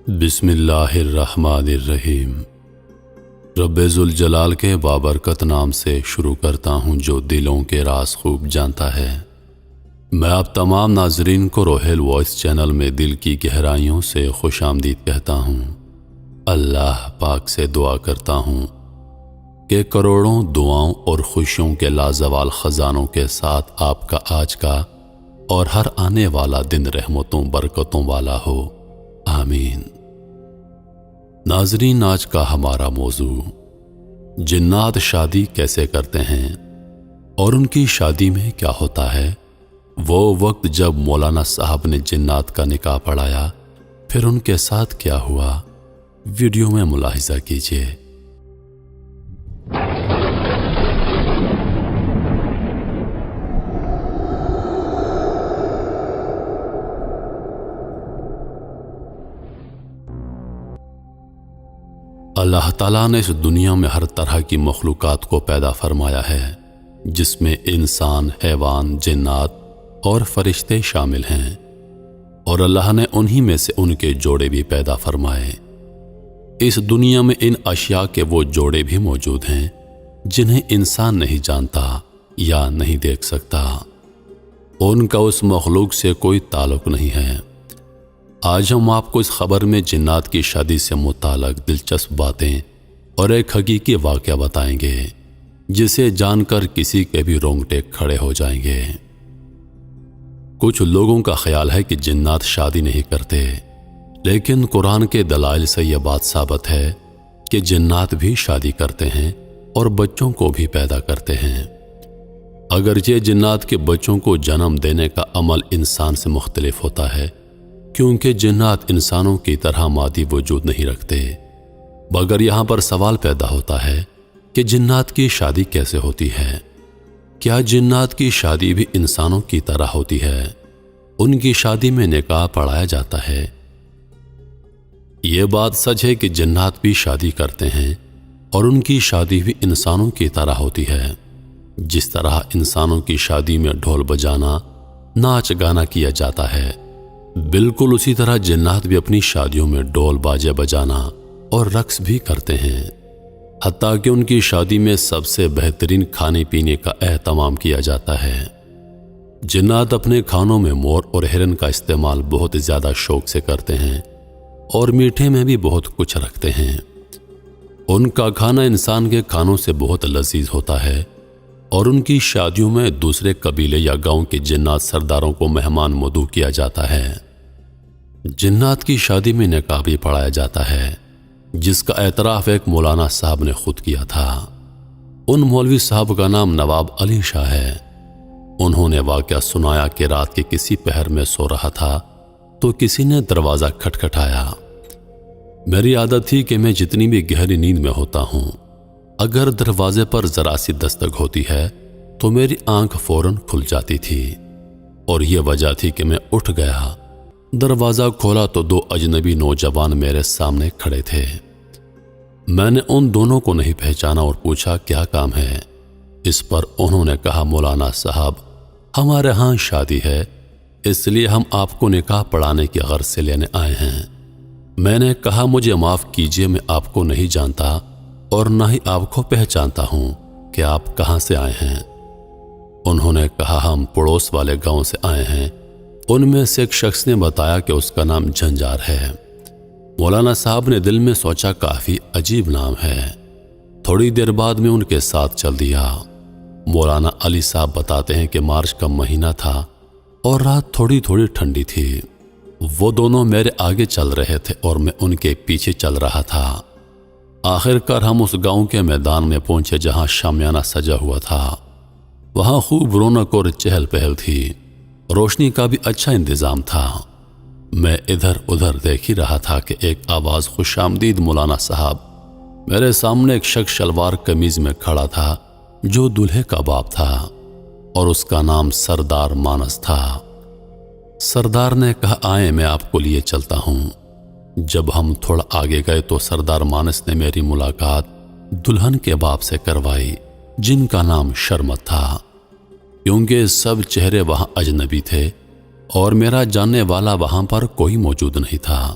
بسم اللہ الرحمن الرحیم۔ رب ذوالجلال کے بابرکت نام سے شروع کرتا ہوں جو دلوں کے راز خوب جانتا ہے۔ میں آپ تمام ناظرین کو روحیل وائس چینل میں دل کی گہرائیوں سے خوش آمدید کہتا ہوں۔ اللہ پاک سے دعا کرتا ہوں کہ کروڑوں دعاؤں اور خوشیوں کے لازوال خزانوں کے ساتھ آپ کا آج کا اور ہر آنے والا دن رحمتوں برکتوں والا ہو، آمین۔ ناظرین، آج کا ہمارا موضوع جنات شادی کیسے کرتے ہیں اور ان کی شادی میں کیا ہوتا ہے۔ وہ وقت جب مولانا صاحب نے جنات کا نکاح پڑھایا، پھر ان کے ساتھ کیا ہوا، ویڈیو میں ملاحظہ کیجیے۔ اللہ تعالیٰ نے اس دنیا میں ہر طرح کی مخلوقات کو پیدا فرمایا ہے، جس میں انسان، حیوان، جنات اور فرشتے شامل ہیں، اور اللہ نے انہی میں سے ان کے جوڑے بھی پیدا فرمائے۔ اس دنیا میں ان اشیاء کے وہ جوڑے بھی موجود ہیں جنہیں انسان نہیں جانتا یا نہیں دیکھ سکتا، ان کا اس مخلوق سے کوئی تعلق نہیں ہے۔ آج ہم آپ کو اس خبر میں جنات کی شادی سے متعلق دلچسپ باتیں اور ایک حقیقی واقعہ بتائیں گے، جسے جان کر کسی کے بھی رونگٹے کھڑے ہو جائیں گے۔ کچھ لوگوں کا خیال ہے کہ جنات شادی نہیں کرتے، لیکن قرآن کے دلائل سے یہ بات ثابت ہے کہ جنات بھی شادی کرتے ہیں اور بچوں کو بھی پیدا کرتے ہیں۔ اگرچہ جنات کے بچوں کو جنم دینے کا عمل انسان سے مختلف ہوتا ہے، کیونکہ جنات انسانوں کی طرح مادی وجود نہیں رکھتے، مگر یہاں پر سوال پیدا ہوتا ہے کہ جنات کی شادی کیسے ہوتی ہے؟ کیا جنات کی شادی بھی انسانوں کی طرح ہوتی ہے؟ ان کی شادی میں نکاح پڑھایا جاتا ہے؟ یہ بات سچ ہے کہ جنات بھی شادی کرتے ہیں اور ان کی شادی بھی انسانوں کی طرح ہوتی ہے۔ جس طرح انسانوں کی شادی میں ڈھول بجانا، ناچ گانا کیا جاتا ہے، بالکل اسی طرح جنات بھی اپنی شادیوں میں ڈول باجے بجانا اور رقص بھی کرتے ہیں، حتیٰ کہ ان کی شادی میں سب سے بہترین کھانے پینے کا اہتمام کیا جاتا ہے۔ جنات اپنے کھانوں میں مور اور ہرن کا استعمال بہت زیادہ شوق سے کرتے ہیں اور میٹھے میں بھی بہت کچھ رکھتے ہیں۔ ان کا کھانا انسان کے کھانوں سے بہت لذیذ ہوتا ہے، اور ان کی شادیوں میں دوسرے قبیلے یا گاؤں کے جنات سرداروں کو مہمان مدعو کیا جاتا ہے۔ جنات کی شادی میں نکاح بھی پڑھایا جاتا ہے، جس کا اعتراف ایک مولانا صاحب نے خود کیا تھا۔ ان مولوی صاحب کا نام نواب علی شاہ ہے۔ انہوں نے واقعہ سنایا کہ رات کے کسی پہر میں سو رہا تھا تو کسی نے دروازہ کھٹکھٹایا۔ میری عادت تھی کہ میں جتنی بھی گہری نیند میں ہوتا ہوں، اگر دروازے پر ذرا سی دستک ہوتی ہے تو میری آنکھ فوراً کھل جاتی تھی، اور یہ وجہ تھی کہ میں اٹھ گیا۔ دروازہ کھولا تو دو اجنبی نوجوان میرے سامنے کھڑے تھے۔ میں نے ان دونوں کو نہیں پہچانا اور پوچھا کیا کام ہے۔ اس پر انہوں نے کہا، مولانا صاحب، ہمارے ہاں شادی ہے، اس لیے ہم آپ کو نکاح پڑھانے کی غرض سے لینے آئے ہیں۔ میں نے کہا، مجھے معاف کیجیے، میں آپ کو نہیں جانتا اور نہ ہی آپ کو پہچانتا ہوں کہ آپ کہاں سے آئے ہیں۔ انہوں نے کہا، ہم پڑوس والے گاؤں سے آئے ہیں۔ ان میں سے ایک شخص نے بتایا کہ اس کا نام جھنجار ہے۔ مولانا صاحب نے دل میں سوچا، کافی عجیب نام ہے۔ تھوڑی دیر بعد میں ان کے ساتھ چل دیا۔ مولانا علی صاحب بتاتے ہیں کہ مارچ کا مہینہ تھا اور رات تھوڑی تھوڑی ٹھنڈی تھی۔ وہ دونوں میرے آگے چل رہے تھے اور میں ان کے پیچھے چل رہا تھا۔ آخر کار ہم اس گاؤں کے میدان میں پہنچے جہاں شامیانہ سجا ہوا تھا۔ وہاں خوب رونق اور چہل پہل تھی، روشنی کا بھی اچھا انتظام تھا۔ میں ادھر ادھر دیکھ ہی رہا تھا کہ ایک آواز، خوش آمدید مولانا صاحب۔ میرے سامنے ایک شخص شلوار قمیض میں کھڑا تھا جو دلہے کا باپ تھا، اور اس کا نام سردار مانس تھا۔ سردار نے کہا، آئیں میں آپ کو لیے چلتا ہوں۔ جب ہم تھوڑا آگے گئے تو سردار مانس نے میری ملاقات دلہن کے باپ سے کروائی، جن کا نام شرمت تھا۔ کیونکہ سب چہرے وہاں اجنبی تھے اور میرا جاننے والا وہاں پر کوئی موجود نہیں تھا۔